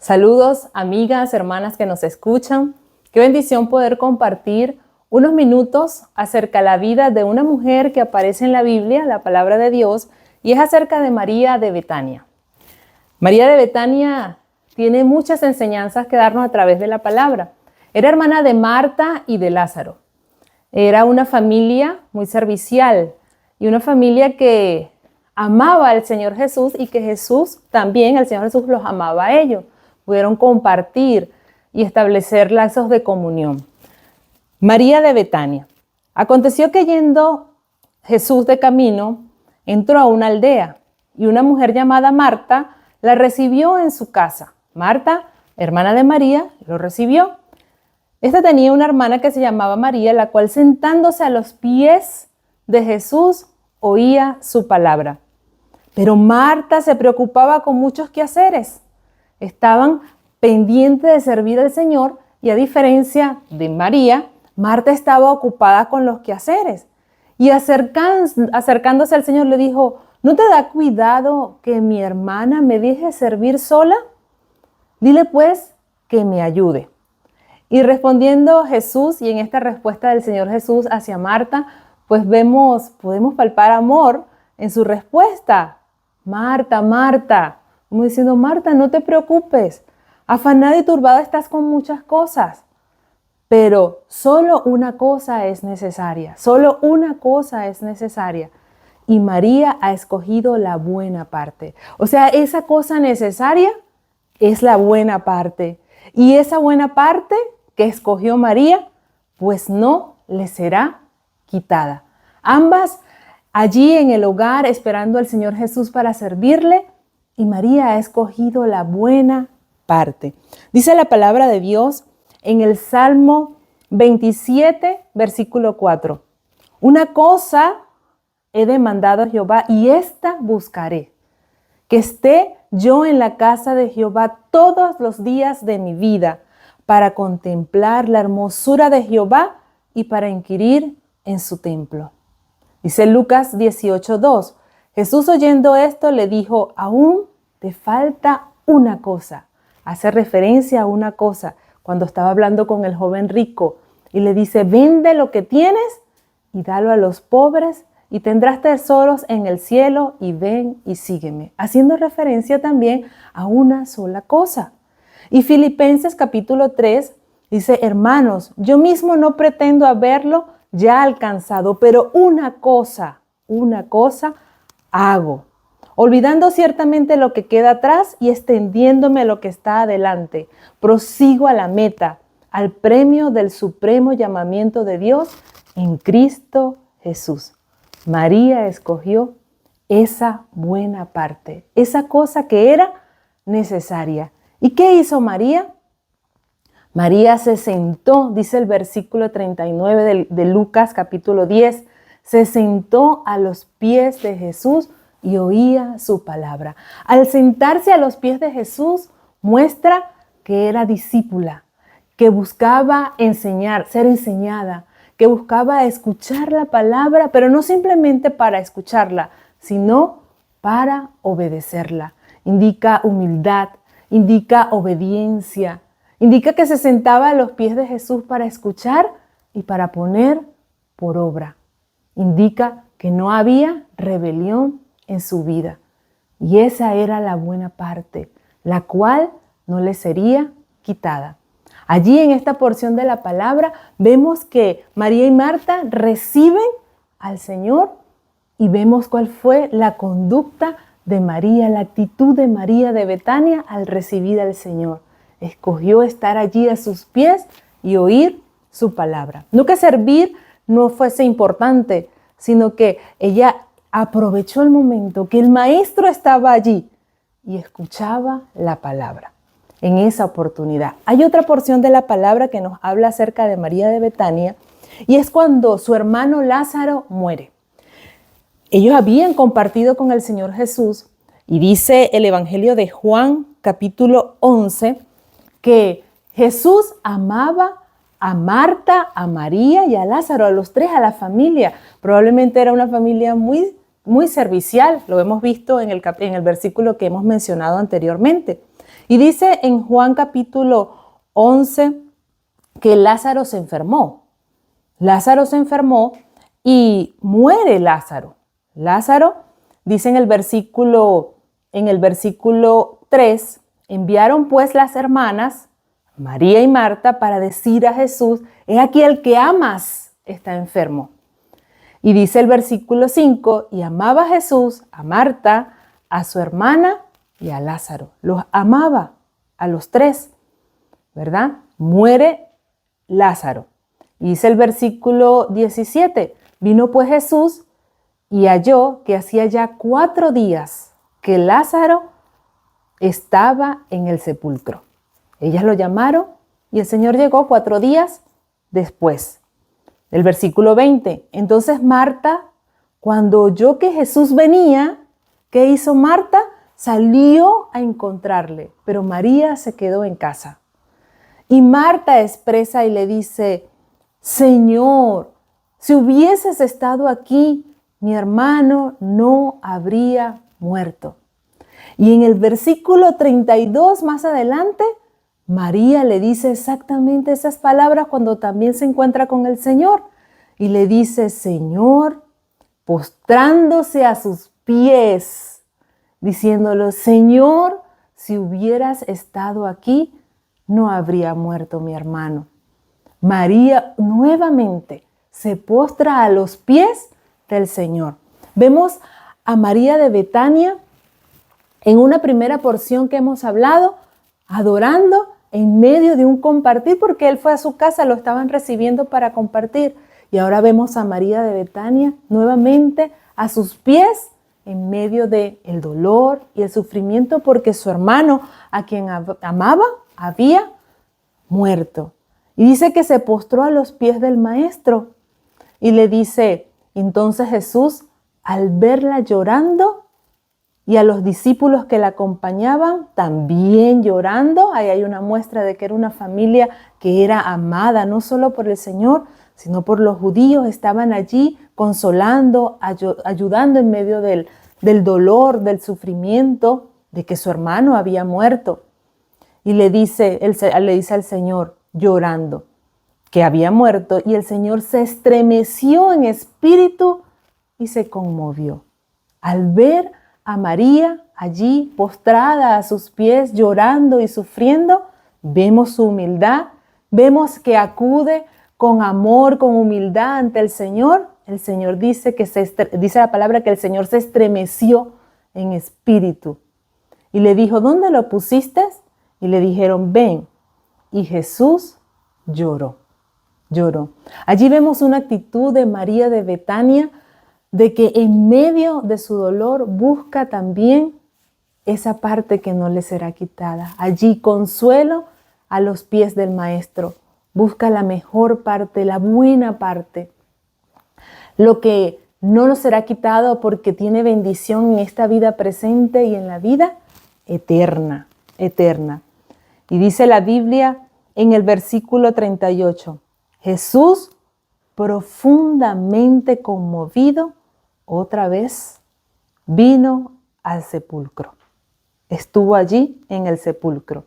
Saludos, amigas, hermanas que nos escuchan. Qué bendición poder compartir unos minutos acerca de la vida de una mujer que aparece en la Biblia, la palabra de Dios, y es acerca de María de Betania. María de Betania tiene muchas enseñanzas que darnos a través de la palabra. Era hermana de Marta y de Lázaro. Era una familia muy servicial y una familia que amaba al Señor Jesús y que Jesús también, el Señor Jesús los amaba a ellos. Pudieron compartir y establecer lazos de comunión. María de Betania. Aconteció que yendo Jesús de camino, entró a una aldea y una mujer llamada Marta la recibió en su casa. Marta, hermana de María, lo recibió. Esta tenía una hermana que se llamaba María, la cual sentándose a los pies de Jesús oía su palabra. Pero Marta se preocupaba con muchos quehaceres. Estaban pendientes de servir al Señor y a diferencia de María, Marta estaba ocupada con los quehaceres. Y acercándose al Señor le dijo, ¿no te da cuidado que mi hermana me deje servir sola? Dile pues que me ayude. Y respondiendo Jesús, y en esta respuesta del Señor Jesús hacia Marta, pues podemos palpar amor en su respuesta. Marta, Marta, como diciendo, Marta, no te preocupes, afanada y turbada estás con muchas cosas, pero solo una cosa es necesaria, solo una cosa es necesaria. Y María ha escogido la buena parte. O sea, esa cosa necesaria es la buena parte. Y esa buena parte que escogió María, pues no le será quitada. Ambas allí en el hogar esperando al Señor Jesús para servirle, y María ha escogido la buena parte. Dice la palabra de Dios en el Salmo 27, versículo 4. Una cosa he demandado a Jehová y esta buscaré, que esté yo en la casa de Jehová todos los días de mi vida, para contemplar la hermosura de Jehová y para inquirir en su templo. Dice Lucas 18:2. Jesús oyendo esto le dijo, aún te falta una cosa. Hace referencia a una cosa cuando estaba hablando con el joven rico y le dice, vende lo que tienes y dalo a los pobres y tendrás tesoros en el cielo y ven y sígueme. Haciendo referencia también a una sola cosa. Y Filipenses capítulo 3 dice, hermanos, yo mismo no pretendo haberlo ya alcanzado, pero una cosa hago, olvidando ciertamente lo que queda atrás y extendiéndome a lo que está adelante. Prosigo a la meta, al premio del supremo llamamiento de Dios en Cristo Jesús. María escogió esa buena parte, esa cosa que era necesaria. ¿Y qué hizo María? María se sentó, dice el versículo 39 de Lucas capítulo 10, se sentó a los pies de Jesús y oía su palabra. Al sentarse a los pies de Jesús muestra que era discípula, que buscaba enseñar, ser enseñada, que buscaba escuchar la palabra, pero no simplemente para escucharla, sino para obedecerla. Indica humildad, indica obediencia, indica que se sentaba a los pies de Jesús para escuchar y para poner por obra. Indica que no había rebelión en su vida. Y esa era la buena parte, la cual no le sería quitada. Allí en esta porción de la palabra vemos que María y Marta reciben al Señor y vemos cuál fue la conducta de María, la actitud de María de Betania al recibir al Señor. Escogió estar allí a sus pies y oír su palabra. No que servir no fuese importante, sino que ella aprovechó el momento que el maestro estaba allí y escuchaba la palabra. En esa oportunidad. Hay otra porción de la palabra que nos habla acerca de María de Betania y es cuando su hermano Lázaro muere. Ellos habían compartido con el Señor Jesús y dice el Evangelio de Juan capítulo 11 que Jesús amaba a Marta, a María y a Lázaro, a los tres, a la familia. Probablemente era una familia muy servicial, lo hemos visto en el versículo que hemos mencionado anteriormente. Y dice en Juan capítulo 11 que Lázaro se enfermó. Lázaro se enfermó y muere Lázaro. Lázaro, dice en el versículo 3, enviaron pues las hermanas, María y Marta, para decir a Jesús, he aquí el que amas está enfermo. Y dice el versículo 5, y amaba Jesús a Marta, a su hermana y a Lázaro. Los amaba a los tres, ¿verdad? Muere Lázaro. Y dice el versículo 17, vino pues Jesús y halló que hacía ya 4 días que Lázaro estaba en el sepulcro. Ellas lo llamaron y el Señor llegó 4 días después. El versículo 20, entonces Marta, cuando oyó que Jesús venía, ¿qué hizo Marta? Salió a encontrarle, pero María se quedó en casa. Y Marta expresa y le dice, Señor, si hubieses estado aquí, mi hermano no habría muerto. Y en el versículo 32 más adelante, María le dice exactamente esas palabras cuando también se encuentra con el Señor. Y le dice, Señor, postrándose a sus pies, diciéndole, Señor, si hubieras estado aquí, no habría muerto mi hermano. María nuevamente se postra a los pies del Señor. Vemos a María de Betania en una primera porción que hemos hablado, adorando en medio de un compartir, porque él fue a su casa, lo estaban recibiendo para compartir. Y ahora vemos a María de Betania nuevamente a sus pies en medio del dolor y el sufrimiento porque su hermano, a quien amaba, había muerto. Y dice que se postró a los pies del maestro y le dice, entonces Jesús, al verla llorando, y a los discípulos que la acompañaban también llorando. Ahí hay una muestra de que era una familia que era amada, no solo por el Señor, sino por los judíos. Estaban allí consolando, ayudando en medio del dolor, del sufrimiento, de que su hermano había muerto. Y le dice al Señor, llorando, que había muerto. Y el Señor se estremeció en espíritu y se conmovió al ver a María allí postrada a sus pies, llorando y sufriendo. Vemos su humildad, vemos que acude con amor, con humildad ante el Señor. El Señor dice la palabra que el Señor se estremeció en espíritu y le dijo, ¿dónde lo pusiste? Y le dijeron, ven. Y Jesús lloró. Allí vemos una actitud de María de Betania, de que en medio de su dolor busca también esa parte que no le será quitada. Allí consuelo a los pies del Maestro. Busca la mejor parte, la buena parte. Lo que no nos será quitado porque tiene bendición en esta vida presente y en la vida eterna. Y dice la Biblia en el versículo 38, Jesús, profundamente conmovido, otra vez vino al sepulcro. Estuvo allí en el sepulcro.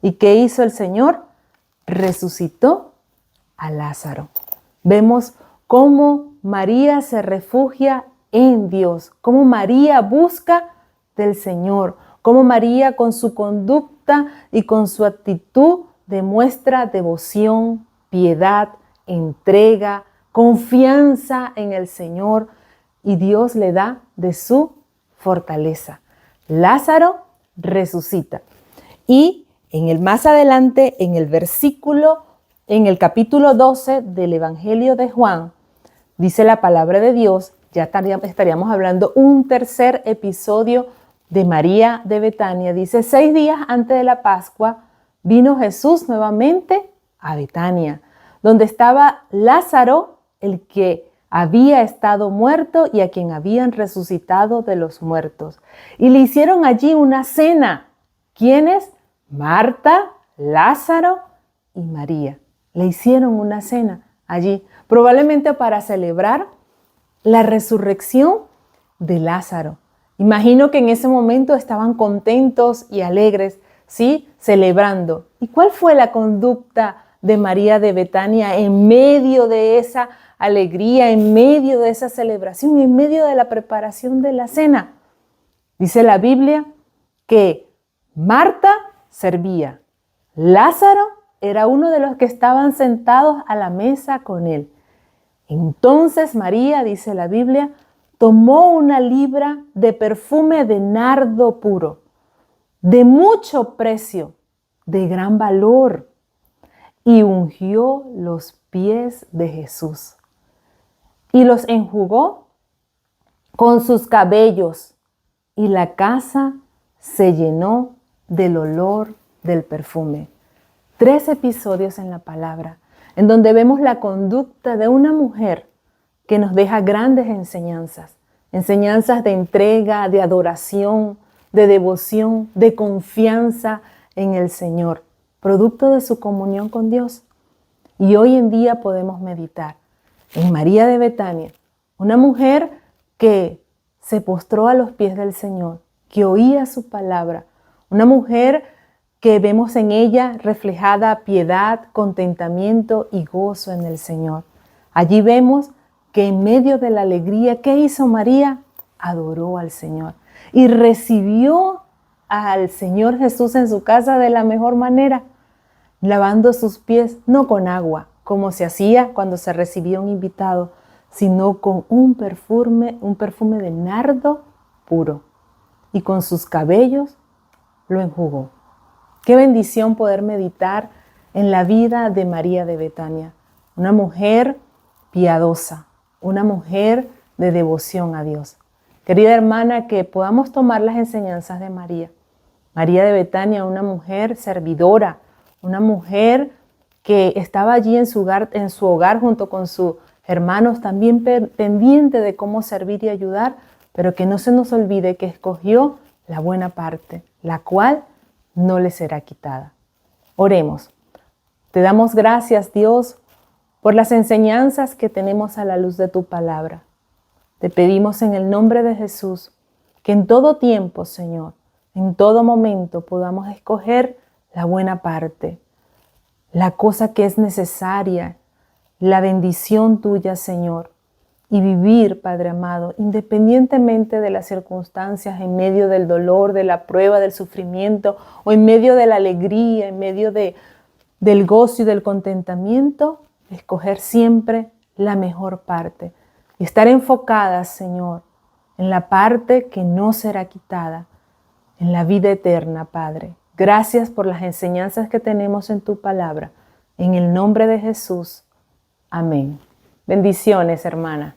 ¿Y qué hizo el Señor? Resucitó a Lázaro. Vemos cómo María se refugia en Dios, cómo María busca del Señor, cómo María con su conducta y con su actitud demuestra devoción, piedad, entrega, confianza en el Señor, y Dios le da de su fortaleza. Lázaro resucita. Y más adelante, en el capítulo 12 del Evangelio de Juan, dice la palabra de Dios, ya estaríamos hablando un tercer episodio de María de Betania. Dice, 6 días antes de la Pascua, vino Jesús nuevamente a Betania, donde estaba Lázaro, el que había estado muerto y a quien habían resucitado de los muertos. Y le hicieron allí una cena. ¿Quiénes? Marta, Lázaro y María. Le hicieron una cena allí, probablemente para celebrar la resurrección de Lázaro. Imagino que en ese momento estaban contentos y alegres. ¿sí? Celebrando. ¿Y cuál fue la conducta de María de Betania en medio de esa alegría, en medio de esa celebración, en medio de la preparación de la cena? Dice la Biblia que Marta servía. Lázaro era uno de los que estaban sentados a la mesa con él. Entonces María, dice la Biblia, tomó una libra de perfume de nardo puro, de mucho precio, de gran valor, y ungió los pies de Jesús y los enjugó con sus cabellos, y la casa se llenó del olor del perfume. 3 episodios en la palabra, en donde vemos la conducta de una mujer que nos deja grandes enseñanzas, enseñanzas de entrega, de adoración, de devoción, de confianza en el Señor, producto de su comunión con Dios. Y hoy en día podemos meditar en María de Betania, una mujer que se postró a los pies del Señor, que oía su palabra, una mujer que vemos en ella reflejada piedad, contentamiento y gozo en el Señor. Allí vemos que en medio de la alegría, ¿qué hizo María? Adoró al Señor y recibió al Señor Jesús en su casa de la mejor manera, lavando sus pies, no con agua, como se hacía cuando se recibía un invitado, sino con un perfume de nardo puro, y con sus cabellos lo enjugó. Qué bendición poder meditar en la vida de María de Betania, una mujer piadosa, una mujer de devoción a Dios. Querida hermana, que podamos tomar las enseñanzas de María. María de Betania, una mujer servidora, una mujer que estaba allí en su hogar junto con sus hermanos, también pendiente de cómo servir y ayudar, pero que no se nos olvide que escogió la buena parte, la cual no le será quitada. Oremos. Te damos gracias, Dios, por las enseñanzas que tenemos a la luz de tu palabra. Te pedimos en el nombre de Jesús que en todo tiempo, Señor, en todo momento podamos escoger la buena parte, la cosa que es necesaria, la bendición tuya, Señor, y vivir, Padre amado, independientemente de las circunstancias, en medio del dolor, de la prueba, del sufrimiento, o en medio de la alegría, en medio del gozo y del contentamiento, escoger siempre la mejor parte y estar enfocadas, Señor, en la parte que no será quitada, en la vida eterna, Padre. Gracias por las enseñanzas que tenemos en tu palabra. En el nombre de Jesús. Amén. Bendiciones, hermana.